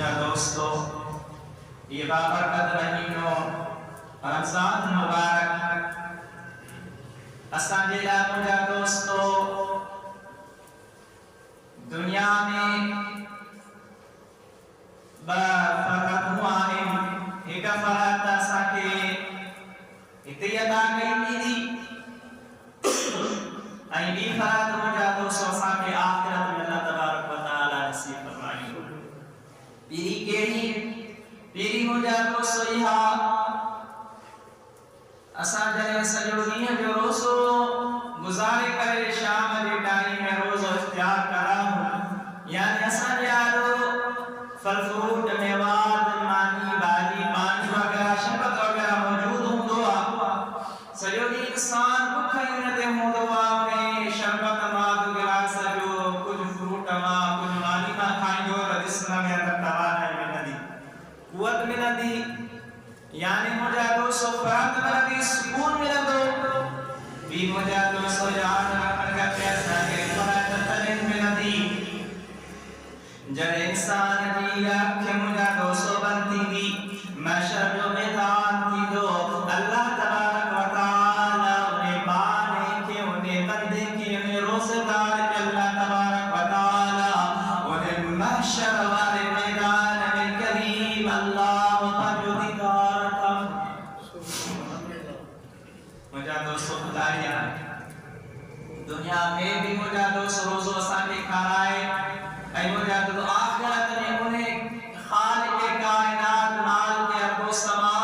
مجھا دوستو یہ بابرکت مہینوں رمضان مبارک اساں جے لا مجھا دوستو دنیا میں فرحت ہوا ہے ایک فرحت اساں کے اتنی ادا کئی دی ائیں بی فرحت مجھا دوستو اساں کے آخرت میں اللہ تبارک و تعالی نصیب فرمائے پیری کیڑی پیری مجھا دوستو یہاں اساں جنے سجو ڈینہں جو روزو گزارے کرے شام جے ٹائم میں روزو اختیار کرا یعنی اساں یارو پھل فروٹ میوات مانی بھاجی پانی وغیرہ شربت وغیرہ موجود ہوندو سجو ڈینہں انسان بکھا ہی ہوندو میں شربت ماد گلاس جو کچھ فروٹ ما کچھ مانی ما کھائیندو جسم میں اندر توانائی ملندی قوت ملندی یعنی مجھا دوستو فرحت ملندی سکون ملندو بھی مجھا دوستو یاد رکھنا پیسہ کے فرحت تلن ملندی جب انسان کی آنکھ مجھا دوستو بنتی دی محشر جو میدان تھی دو اللہ تبارک و تعالی انہیں بانے کے انہیں بندے کے انہیں روزگار کے اللہ تبارک و تعالی انہیں محشر والے میدان میں کریم اللہ جو دیدار تھا مجھا دوستو خدایا دنیا میں بھی مجھا دوستو روزو سانے کھارائے اے مجھا دوستو آخرت میں انہیں خالق کائنات مالک ارض و سما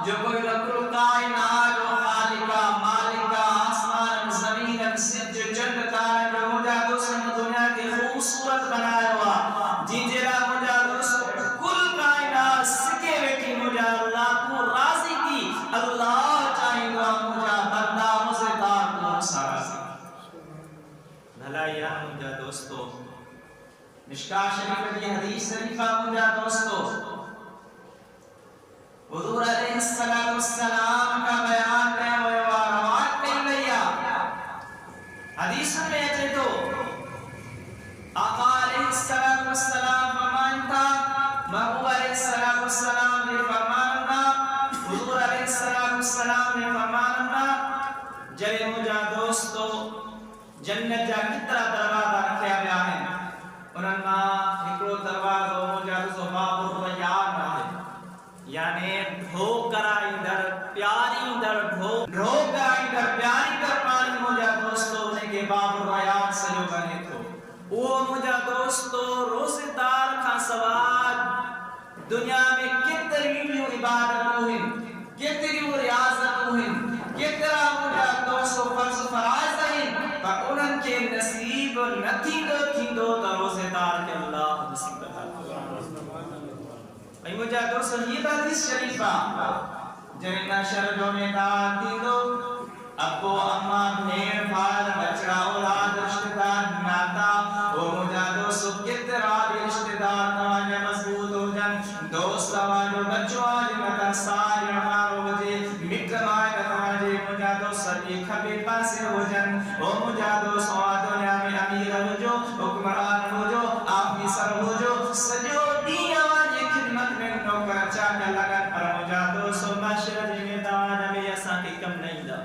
جو کوئی رکل کائنات و خالقہ مالکہ آسمان زمین سب جو جنتا ہے جو مجھا دوستو دنیا کی خوبصورت بنایا ہوا جی جرا مجھا دوستو کل کائنات سکے بیٹھی مجھا اللہ کو راضی کی اللہ چاہیں گا مجھا بندہ مزدار کو سارا سی بھلا یا مجھا دوستو مشکاہ شریف کی حدیث شریفہ مجھا دوستو حضور علیہ السلام کا بیان ہے وہ روایت میں لیا حدیث میں ہے تو آقا علیہ السلام فرمان تھا محبوب علیہ السلام نے فرمان تھا حضور علیہ السلام نے فرمان تھا جلے مجھا دوستو جنت جا کتنا دروازہ رکھیا گیا ہے انہاں ہکڑو دروازو مجھا دوستو باب الریان ہے یعنی ڈھو کرائی در پیاری در ڈھو کرائی در پیاری در پانی مجھا دوستو انہیں کے باب الریان سے جو بنے تو وہ مجھا دوستو روزدار کا سواد دنیا میں کتنی عبادت ہوئیں کتنی ریاضت ہوئیں کتنا مجھا دوستو فرض فرائض ہیں پر انہوں کے نصیب نتھی دو تو روزدار کے اللہ نصیب بھئی مجھا دوستو یہ حدیث شریفہ جنہ شرجوں میں دار تھی دو ابو اما بھیر بھال بچڑا اولاد رشتہ دار ناتا وہ مجھا دوستو کتنا بھی رشتہ دار نواجہ مضبوط ہو جن دوست آواجو بچو آج مدہ ساری ہمارو وجہ مکر مائے نتواجہ مجھا دوستو ایک خبی پاسے ہو جن وہ مجھا دوستو دنیا میں امیر ہو جو حکمران ہو جو آفی سر ہو جو سجو دین آواجہ خدمت میں نوکر چاکر لگن پر مجھا دوستو معاشرہ میدان میں ایسا کی کم نہیں دا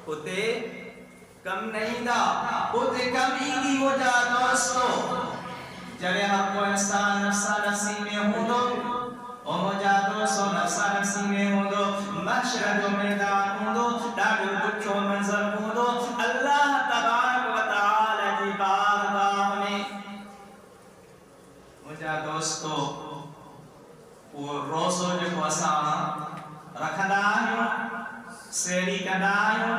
ہوتے کم نہیں دا ہوتے کم ہی دی ہو جا دوستو جبے ہم کو انسان نفسا نفسی میں ہوں دو او مجھا دوستو نفسا نفسی میں ہوں دو محشر جو میدان ہوں دو ڈاڑو بچو منظر ہوں دو اللہ تبارک و تعالی جی بارگاہ میں مجھا دوستو وہ روزو جو کو اساں رکھدا ہے سیری کدا ہے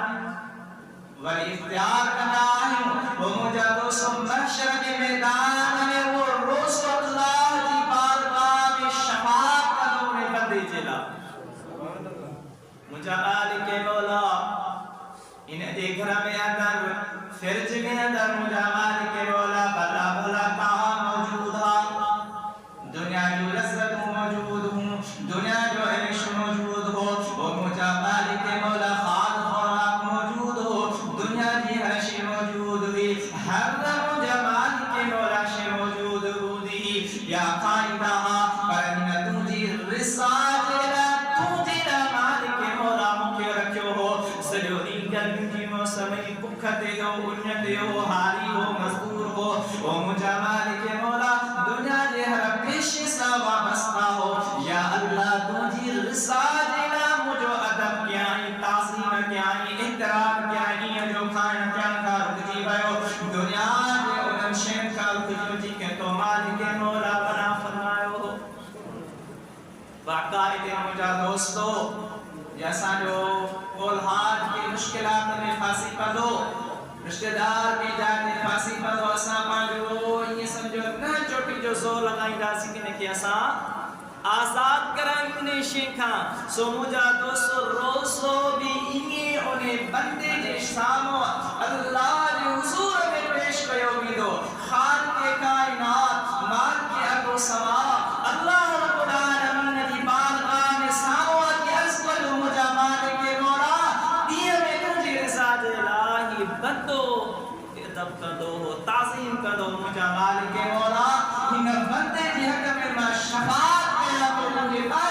ولی اختیار کدا ہے وہ مجھا دوستو محشر کے میدان میں وہ روز اللہ کی بارگاہ میں شفاعت کروں میں بندے جلا مجھا مالک مولا انہیں دیکھنا میں اندر فرج میں اندر مجھا مالک مولا بلا بلا کہاں موجود ہے دنیا جو لذت موجود ہوں دنیا جو عیش موجود ہو وہ مجھا مالک مولا خال خوراک موجود ہو دنیا کی ہر شے موجود ہوئی ہر مجھا مالک مولا شے موجود ہوئی یا قائدہ پر تجھی رسالت تجھی مالک مولا مکہ رکھو ہو سجودی گرمی کی موسمی بکھتے ہو انیتے ہو حالی ہو مزدور ہو او مجھا مالک مولا دنیا جے ہر پیش سا وابستہ ہو یا اللہ تجھی رسالت مجھو ادب کیا تعظیم کیا احترام کیا جو کھائن کیا کا رکھتی بھائیو دنیا جے انم شین کا رکھتی کہ تو مالک مولا بنا فرمائیو باقاعد مجھا دوستو جیسا جو کول حاج کی مشکلات میں پھانسی پدو رشتہ دار کی جانے پھانسی پدو اسا پانجو یہ سمجھو نہ چوٹی جو زور لگائیں دا سکنے کی اسا آزاد کرائیں انہیں شیخاں سو مجھا دوستو روسو بھی انہیں انہیں بندے جے شامو اللہ جو حضور میں پیش کرو گیدو خالق کائنات مالک ارض و سما اللہ رب العالمین دی بارگاہ میں ساموات کی عرض کرو مجھا مالک مولا دیئے میں تجھے رضا الہی بندو ادب کردو تعظیم کردو مجھا مالک مولا ہنگر بندے جی حق میں شفاعت میں